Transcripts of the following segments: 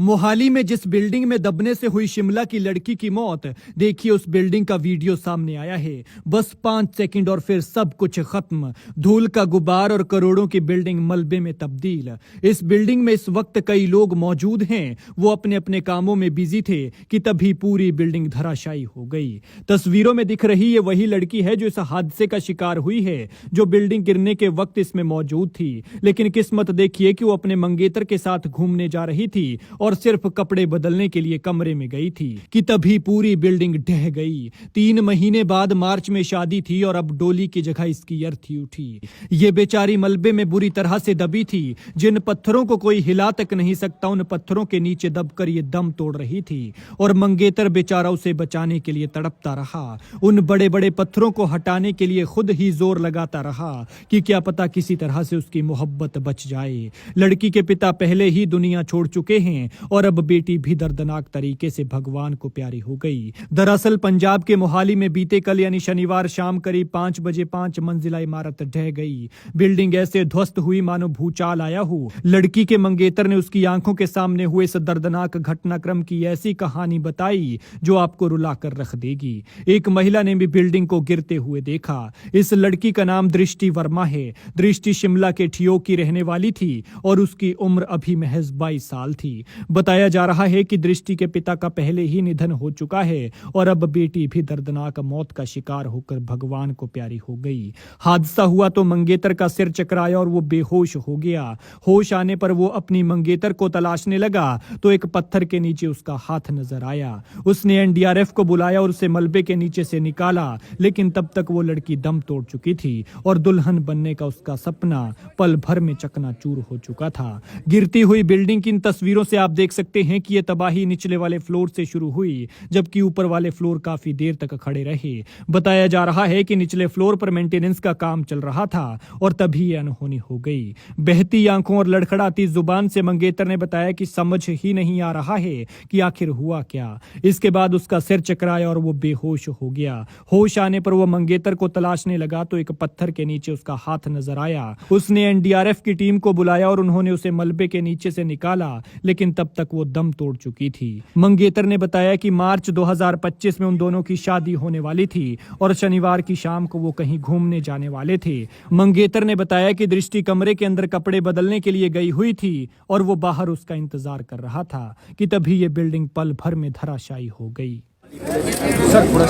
मोहाली में जिस बिल्डिंग में दबने से हुई शिमला की लड़की की मौत, देखिए उस बिल्डिंग का वीडियो सामने आया है। बस 5 सेकंड और फिर सब कुछ खत्म। धूल का गुबार और करोड़ों की बिल्डिंग मलबे में तब्दील। इस बिल्डिंग में इस वक्त कई लोग मौजूद हैं। वो अपने अपने कामों में बिजी थे कि तभी पूरी बिल्डिंग धराशायी हो गई। तस्वीरों में दिख रही ये वही लड़की है जो इस हादसे का शिकार हुई है, जो बिल्डिंग गिरने के वक्त इसमें मौजूद थी। लेकिन किस्मत देखिए कि वो अपने मंगेतर के साथ घूमने जा रही थी और सिर्फ कपड़े बदलने के लिए कमरे में गई थी कि तभी पूरी बिल्डिंग ढह गई। 3 महीने बाद मार्च में शादी थी और अब डोली की जगह इसकी अर्थी उठी। ये बेचारी मलबे में बुरी तरह से दबी थी। जिन पत्थरों को कोई हिला तक नहीं सकता, उन पत्थरों के नीचे दबकर ये दम तोड़ रही थी और मंगेतर बेचारा उसे बचाने के लिए तड़पता रहा। उन बड़े बड़े पत्थरों को हटाने के लिए खुद ही जोर लगाता रहा कि क्या पता किसी तरह से उसकी मोहब्बत बच जाए। लड़की के पिता पहले ही दुनिया छोड़ चुके हैं और अब बेटी भी दर्दनाक तरीके से भगवान को प्यारी हो गई। दरअसल पंजाब के मोहाली में बीते कल यानी शनिवार शाम करीब 5 बजे 5 मंजिला इमारत ढह गई। बिल्डिंग ऐसे ध्वस्त हुई मानो भूचाल आया हो। लड़की के मंगेतर ने उसकी आंखों के सामने हुए इस दर्दनाक घटनाक्रम की ऐसी कहानी बताई जो आपको रुला कर रख देगी। एक महिला ने भी बिल्डिंग को गिरते हुए देखा। इस लड़की का नाम दृष्टि वर्मा है। दृष्टि शिमला के ठियोग की रहने वाली थी और उसकी उम्र अभी महज 22 साल थी। बताया जा रहा है कि दृष्टि के पिता का पहले ही निधन हो चुका है और अब बेटी भी दर्दनाक मौत का शिकार होकर भगवान को प्यारी हो गई। हादसा हुआ तो मंगेतर का सिर चकराया और वो बेहोश हो गया। होश आने पर वो अपनी मंगेतर को तलाशने लगा तो एक पत्थर के नीचे उसका हाथ नजर आया। उसने एनडीआरएफ को बुलाया और उसे मलबे के नीचे से निकाला, लेकिन तब तक वो लड़की दम तोड़ चुकी थी और दुल्हन बनने का उसका सपना पल भर में चकनाचूर हो चुका था। गिरती हुई बिल्डिंग की इन तस्वीरों से आप देख सकते हैं कि यह तबाही निचले वाले फ्लोर से शुरू हुई, जबकि ऊपर वाले फ्लोर काफी देर तक खड़े रहे। बताया जा रहा है कि निचले फ्लोर पर मेंटेनेंस का काम चल रहा था और तभी यह अनहोनी हो गई। बहती आंखों और लड़खड़ाती जुबान से मंगेतर ने बताया कि समझ ही नहीं आ रहा है कि आखिर हुआ क्या। इसके बाद उसका सिर चकराया और वो बेहोश हो गया। होश आने पर वो मंगेतर को तलाशने लगा तो एक पत्थर के नीचे उसका हाथ नजर आया। उसने एनडीआरएफ की टीम को बुलाया और उन्होंने उसे मलबे के नीचे से निकाला, लेकिन तब तक वो दम तोड़ चुकी थी। मंगेतर ने बताया कि मार्च 2025 में उन दोनों की शादी होने वाली थी और शनिवार की शाम को वो कहीं घूमने जाने वाले थे। मंगेतर ने बताया कि दृष्टि कमरे के अंदर कपड़े बदलने के लिए गई हुई थी और वो बाहर उसका इंतजार कर रहा था कि तभी ये बिल्डिंग पल भर में धराशायी हो गई। सर थोड़ा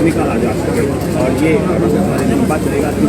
निकाला जा सके और ये बात चलेगा कि